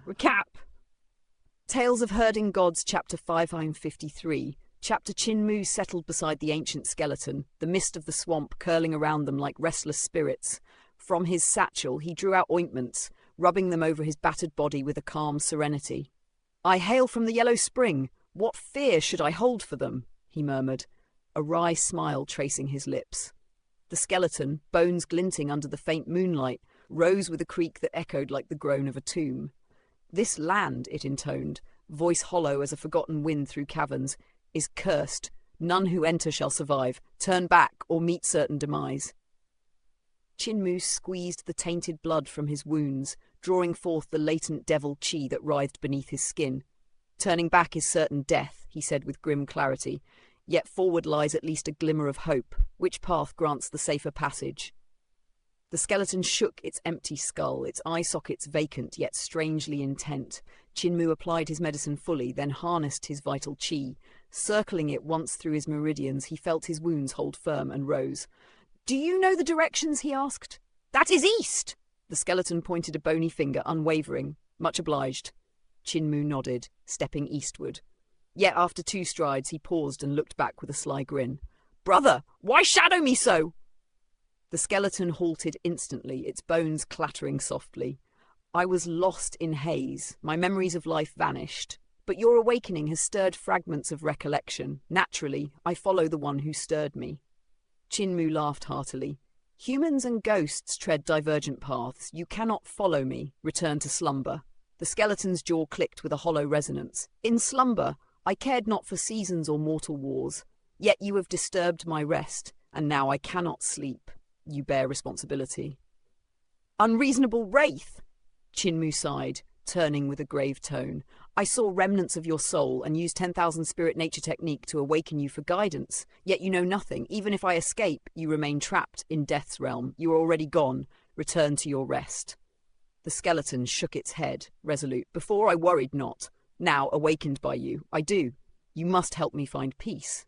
Recap. Tales of Herding Gods, Chapter 553. Chapter Chin-Mu settled beside the ancient skeleton, the mist of the swamp curling around them like restless spirits. From his satchel he drew out ointments, rubbing them over his battered body with a calm serenity. "I hail from the Yellow Spring. What fear should I hold for them?" he murmured, a wry smile tracing his lips. The skeleton, bones glinting under the faint moonlight, rose with a creak that echoed like the groan of a tomb. "This land," it intoned, voice hollow as a forgotten wind through caverns, "is cursed. None who enter shall survive. Turn back or meet certain demise." Chin-Mu squeezed the tainted blood from his wounds, drawing forth the latent devil chi that writhed beneath his skin. "Turning back is certain death," he said with grim clarity, "yet forward lies at least a glimmer of hope. Which path grants the safer passage?" The skeleton shook its empty skull, its eye sockets vacant yet strangely intent. Chin-Mu applied his medicine fully, then harnessed his vital chi. Circling it once through his meridians, he felt his wounds hold firm and rose. "Do you know the directions?" he asked. "That is east!" The skeleton pointed a bony finger, unwavering. "Much obliged." Chin-Mu nodded, stepping eastward. Yet after 2 strides he paused and looked back with a sly grin. "Brother, why shadow me so?" The skeleton halted instantly, its bones clattering softly. "I was lost in haze. My memories of life vanished. But your awakening has stirred fragments of recollection. Naturally, I follow the one who stirred me." Chin-Mu laughed heartily. "Humans and ghosts tread divergent paths. You cannot follow me. Return to slumber." The skeleton's jaw clicked with a hollow resonance. "In slumber, I cared not for seasons or mortal wars. Yet you have disturbed my rest, and now I cannot sleep. You bear responsibility." "Unreasonable wraith!" Chin-Mu sighed, turning with a grave tone. "I saw remnants of your soul and used 10,000 spirit nature technique to awaken you for guidance. Yet you know nothing. Even if I escape, you remain trapped in death's realm. You are already gone. Return to your rest." The skeleton shook its head, resolute. "Before I worried not. Now, awakened by you, I do. You must help me find peace."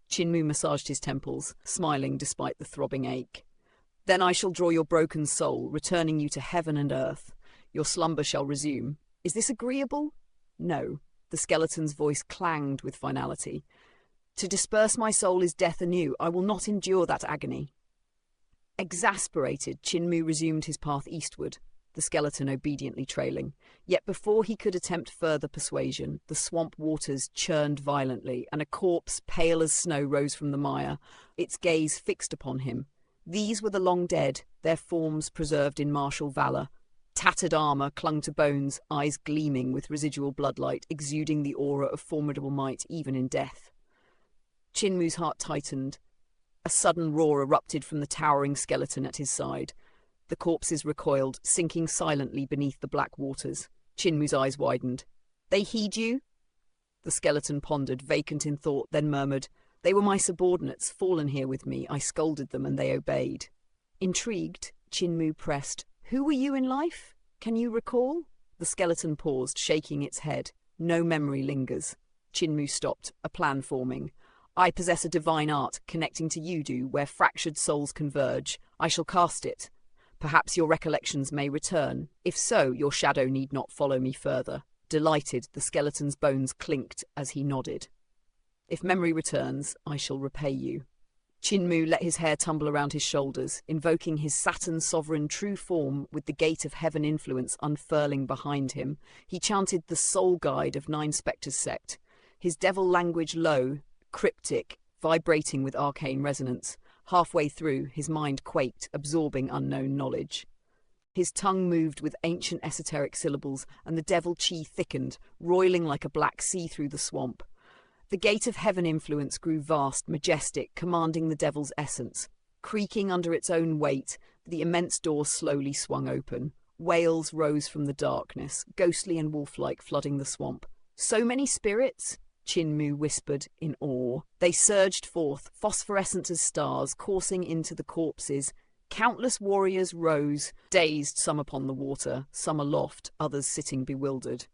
Chin-Mu massaged his temples, smiling despite the throbbing ache. "Then I shall draw your broken soul, returning you to heaven and earth. Your slumber shall resume. Is this agreeable?" "No." The skeleton's voice clanged with finality. "To disperse my soul is death anew. I will not endure that agony." Exasperated, Chin-Mu resumed his path eastward, the skeleton obediently trailing. Yet before he could attempt further persuasion, the swamp waters churned violently, and a corpse pale as snow rose from the mire, its gaze fixed upon him. These were the long dead, their forms preserved in martial valor. Tattered armor clung to bones, eyes gleaming with residual bloodlight, exuding the aura of formidable might even in death. Chin-Mu's heart tightened. A sudden roar erupted from the towering skeleton at his side. The corpses recoiled, sinking silently beneath the black waters. Chin-Mu's eyes widened. "They heed you?" The skeleton pondered, vacant in thought, then murmured, "They were my subordinates, fallen here with me. I scolded them and they obeyed." Intrigued, Chin-Mu pressed, "Who were you in life? Can you recall?" The skeleton paused, shaking its head. No memory lingers. Chin-Mu stopped, a plan forming. "I possess a divine art, connecting to Yudu, where fractured souls converge. I shall cast it. Perhaps your recollections may return. If so, your shadow need not follow me further." Delighted, the skeleton's bones clinked as he nodded. "If memory returns, I shall repay you." Chin-Mu let his hair tumble around his shoulders, invoking his Saturn sovereign true form with the gate of heaven influence unfurling behind him. He chanted the soul guide of Nine Spectres sect, his devil language low, cryptic, vibrating with arcane resonance. Halfway through, his mind quaked, absorbing unknown knowledge. His tongue moved with ancient esoteric syllables, and the devil chi thickened, roiling like a black sea through the swamp. The gate of heaven influence grew vast, majestic, commanding the devil's essence. Creaking under its own weight, the immense door slowly swung open. Wails rose from the darkness, ghostly and wolf-like, flooding the swamp. "So many spirits?" Chin-Mu whispered in awe. They surged forth, phosphorescent as stars, coursing into the corpses. Countless warriors rose, dazed, some upon the water, some aloft, others sitting bewildered.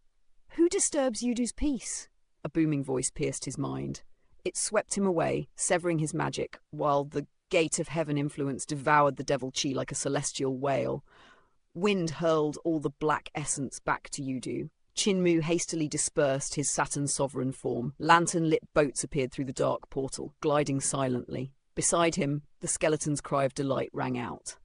"Who disturbs Yudu's peace?" A booming voice pierced his mind. It swept him away, severing his magic, while the gate of heaven influence devoured the devil chi like a celestial whale. Wind hurled all the black essence back to Yudu. Chinmu hastily dispersed his Saturn sovereign form. Lantern-lit boats appeared through the dark portal, gliding silently. Beside him, the skeleton's cry of delight rang out.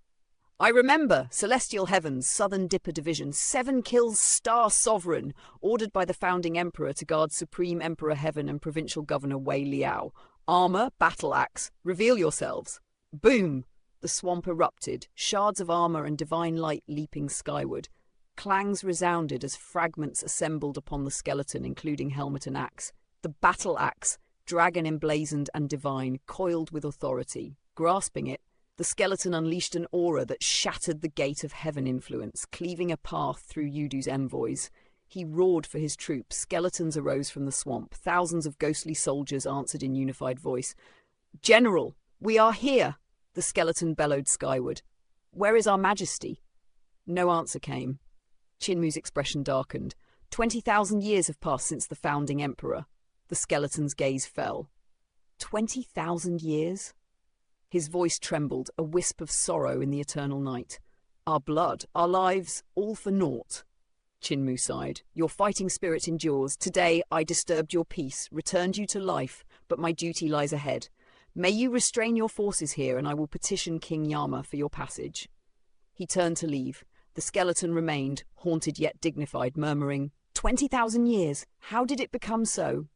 "I remember! Celestial Heavens, Southern Dipper Division, 7 kills Star Sovereign, ordered by the founding emperor to guard Supreme Emperor Heaven and Provincial Governor Wei Liao. Armor, battle axe, reveal yourselves." Boom! The swamp erupted, shards of armor and divine light leaping skyward. Clangs resounded as fragments assembled upon the skeleton, including helmet and axe. The battle axe, dragon emblazoned and divine, coiled with authority. Grasping it, the skeleton unleashed an aura that shattered the gate of heaven influence, cleaving a path through Yudu's envoys. He roared for his troops. Skeletons arose from the swamp. Thousands of ghostly soldiers answered in unified voice. "General, we are here!" The skeleton bellowed skyward. "Where is our majesty?" No answer came. Chinmu's expression darkened. 20,000 years have passed since the founding emperor. The skeleton's gaze fell. 20,000 years? His voice trembled, a wisp of sorrow in the eternal night. "Our blood, our lives, all for naught." Chinmu sighed. "Your fighting spirit endures. Today I disturbed your peace, returned you to life, but my duty lies ahead. May you restrain your forces here, and I will petition King Yama for your passage." He turned to leave. The skeleton remained, haunted yet dignified, murmuring, 20,000 years, how did it become so?"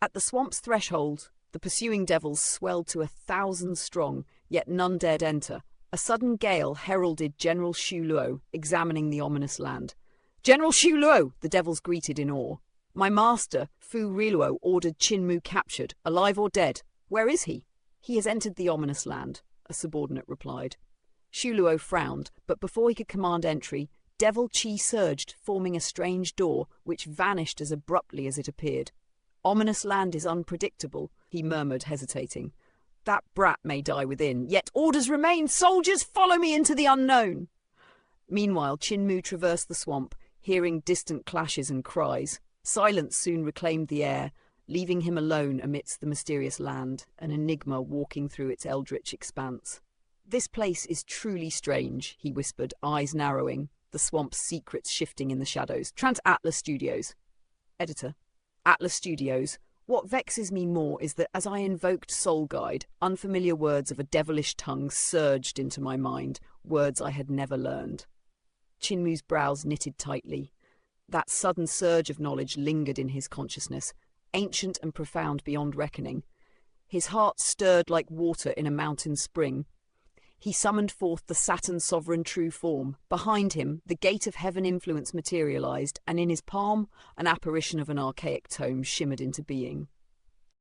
At the swamp's threshold, the pursuing devils swelled to 1,000 strong, yet none dared enter. A sudden gale heralded General Xu Luo, examining the ominous land. "General Xu Luo!" the devils greeted in awe. "My master, Fu Riluo, ordered Chinmu captured, alive or dead. Where is he?" "He has entered the ominous land," a subordinate replied. Xu Luo frowned, but before he could command entry, devil chi surged, forming a strange door, which vanished as abruptly as it appeared. "Ominous land is unpredictable," he murmured, hesitating. "That brat may die within, yet orders remain! Soldiers, follow me into the unknown!" Meanwhile, Chinmu traversed the swamp, hearing distant clashes and cries. Silence soon reclaimed the air, leaving him alone amidst the mysterious land, an enigma walking through its eldritch expanse. "This place is truly strange," he whispered, eyes narrowing, the swamp's secrets shifting in the shadows. Trans-Atlas Studios. Editor. Atlas Studios. What vexes me more is that as I invoked Soul Guide, unfamiliar words of a devilish tongue surged into my mind, words I had never learned. Chinmu's brows knitted tightly. That sudden surge of knowledge lingered in his consciousness, ancient and profound beyond reckoning. His heart stirred like water in a mountain spring. He summoned forth the Saturn sovereign true form. Behind him, the gate of heaven influence materialized, and in his palm, an apparition of an archaic tome shimmered into being.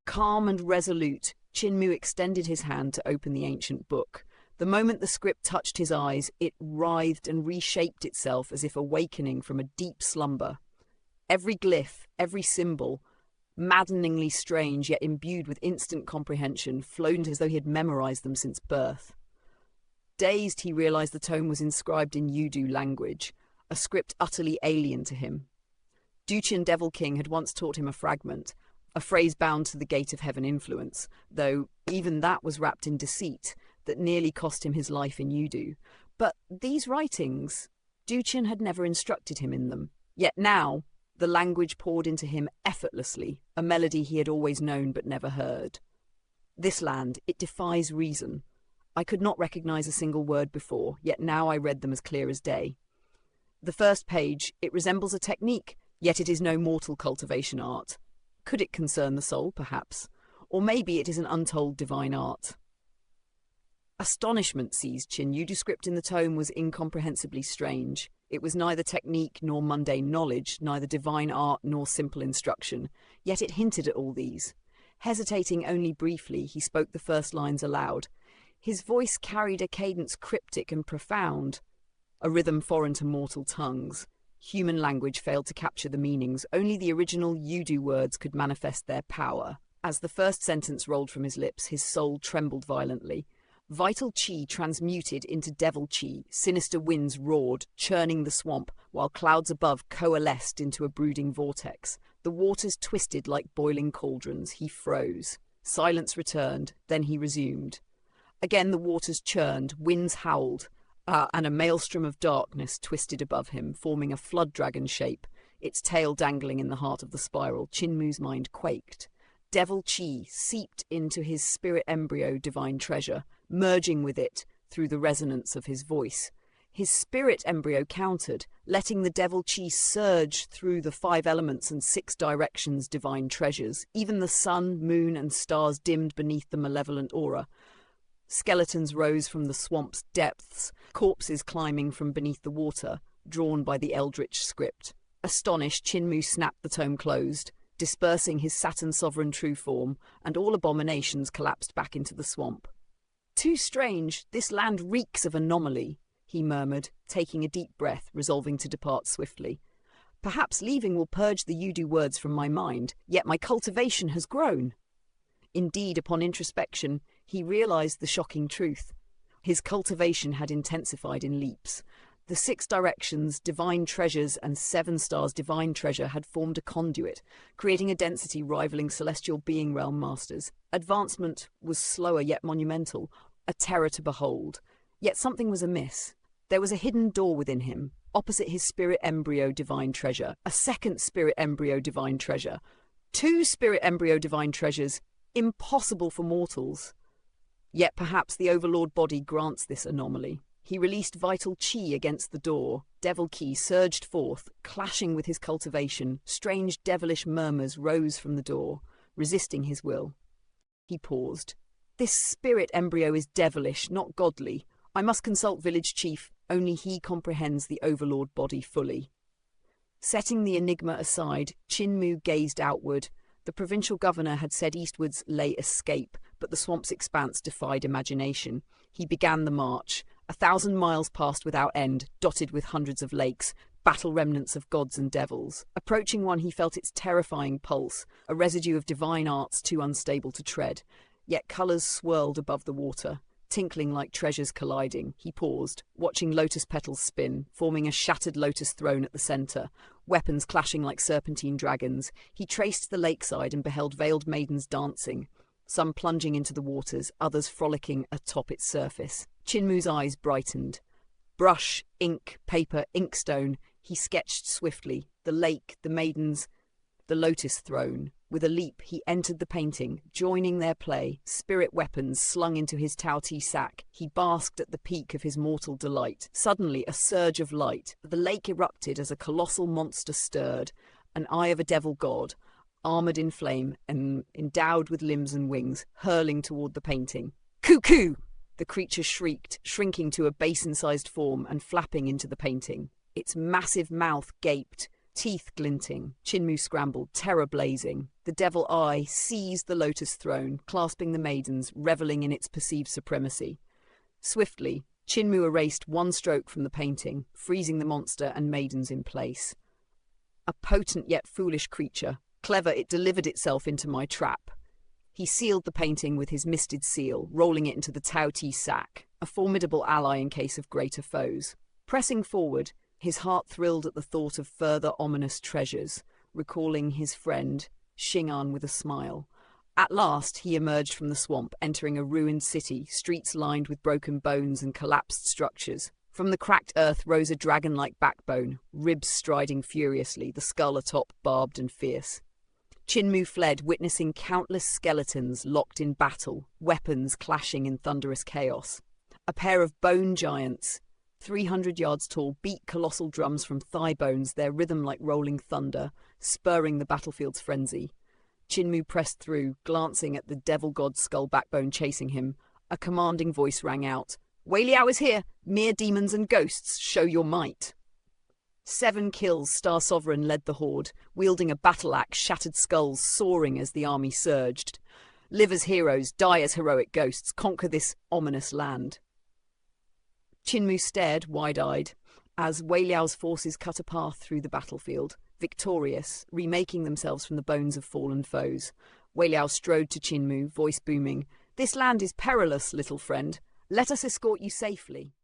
Calm and resolute, Chinmu extended his hand to open the ancient book. The moment the script touched his eyes, it writhed and reshaped itself as if awakening from a deep slumber. Every glyph, every symbol, maddeningly strange yet imbued with instant comprehension, flowed as though he had memorized them since birth. Dazed, he realized the tome was inscribed in Yudu language, a script utterly alien to him. Duchin Devil King had once taught him a fragment, a phrase bound to the gate of heaven influence, though even that was wrapped in deceit that nearly cost him his life in Yudu. But these writings, Duchin had never instructed him in them. Yet now, the language poured into him effortlessly, a melody he had always known but never heard. This land, it defies reason. I could not recognize a single word before, yet now I read them as clear as day. The first page, it resembles a technique, yet it is no mortal cultivation art. Could it concern the soul, perhaps? Or maybe it is an untold divine art. Astonishment seized Chin. Yudu script in the tome was incomprehensibly strange. It was neither technique nor mundane knowledge, neither divine art nor simple instruction, yet it hinted at all these. Hesitating only briefly, he spoke the first lines aloud. His voice carried a cadence cryptic and profound, a rhythm foreign to mortal tongues. Human language failed to capture the meanings. Only the original Yudu words could manifest their power. As the first sentence rolled from his lips, his soul trembled violently. Vital chi transmuted into devil chi. Sinister winds roared, churning the swamp, while clouds above coalesced into a brooding vortex. The waters twisted like boiling cauldrons. He froze. Silence returned. Then he resumed. Again the waters churned, winds howled. And a maelstrom of darkness twisted above him, forming a flood dragon shape, its tail dangling in the heart of the spiral. Chinmu's mind quaked. Devil Chi seeped into his spirit embryo divine treasure, merging with it through the resonance of his voice. His spirit embryo countered, letting the Devil Chi surge through the 5 elements and 6 directions divine treasures. Even the sun, moon, and stars dimmed beneath the malevolent aura. Skeletons rose from the swamp's depths, corpses climbing from beneath the water, drawn by the eldritch script. Astonished, Chinmu snapped the tome closed, dispersing his Saturn sovereign true form, and all abominations collapsed back into the swamp. "Too strange, this land reeks of anomaly," he murmured, taking a deep breath, resolving to depart swiftly. "Perhaps leaving will purge the Yudu words from my mind, yet my cultivation has grown." Indeed, upon introspection, he realized the shocking truth. His cultivation had intensified in leaps. The 6 directions, divine treasures, and 7 stars divine treasure had formed a conduit, creating a density rivaling celestial being realm masters. Advancement was slower yet monumental, a terror to behold. Yet something was amiss. There was a hidden door within him, opposite his spirit embryo divine treasure, a second spirit embryo divine treasure, 2 spirit embryo divine treasures, impossible for mortals. Yet perhaps the Overlord body grants this anomaly. He released vital chi against the door. Devil Ki surged forth, clashing with his cultivation. Strange devilish murmurs rose from the door, resisting his will. He paused. "This spirit embryo is devilish, not godly. I must consult village chief. Only he comprehends the Overlord body fully." Setting the enigma aside, Chinmu gazed outward. The provincial governor had said eastwards lay escape, but the swamp's expanse defied imagination. He began the march. 1,000 miles passed without end, dotted with hundreds of lakes, battle remnants of gods and devils. Approaching one, he felt its terrifying pulse, a residue of divine arts too unstable to tread. Yet colours swirled above the water, tinkling like treasures colliding. He paused, watching lotus petals spin, forming a shattered lotus throne at the centre, weapons clashing like serpentine dragons. He traced the lakeside and beheld veiled maidens dancing, some plunging into the waters, others frolicking atop its surface. Chinmu's eyes brightened. Brush, ink, paper, inkstone, he sketched swiftly. The lake, the maidens, the lotus throne. With a leap, he entered the painting, joining their play, spirit weapons slung into his Tao-Ti sack. He basked at the peak of his mortal delight. Suddenly, a surge of light. The lake erupted as a colossal monster stirred, an eye of a devil god, armoured in flame and endowed with limbs and wings, hurling toward the painting. "Cuckoo!" The creature shrieked, shrinking to a basin-sized form and flapping into the painting. Its massive mouth gaped, teeth glinting. Chinmu scrambled, terror blazing. The devil eye seized the lotus throne, clasping the maidens, reveling in its perceived supremacy. Swiftly, Chinmu erased one stroke from the painting, freezing the monster and maidens in place. A potent yet foolish creature. Clever, it delivered itself into my trap. He sealed the painting with his misted seal, rolling it into the Tao-Ti sack, a formidable ally in case of greater foes. Pressing forward, his heart thrilled at the thought of further ominous treasures, recalling his friend, Xing'an, with a smile. At last, he emerged from the swamp, entering a ruined city, streets lined with broken bones and collapsed structures. From the cracked earth rose a dragon-like backbone, ribs striding furiously, the skull atop, barbed and fierce. Chinmu fled, witnessing countless skeletons locked in battle, weapons clashing in thunderous chaos. A pair of bone giants, 300 yards tall, beat colossal drums from thigh bones, their rhythm like rolling thunder, spurring the battlefield's frenzy. Chinmu pressed through, glancing at the devil god's skull backbone chasing him. A commanding voice rang out. "Wei Liao is here! Mere demons and ghosts, show your might!" 7 kills, Star Sovereign led the horde, wielding a battle axe, shattered skulls soaring as the army surged. Live as heroes, die as heroic ghosts, conquer this ominous land. Chinmu stared, wide-eyed, as Wei Liao's forces cut a path through the battlefield, victorious, remaking themselves from the bones of fallen foes. Wei Liao strode to Chinmu, voice booming. "This land is perilous, little friend. Let us escort you safely."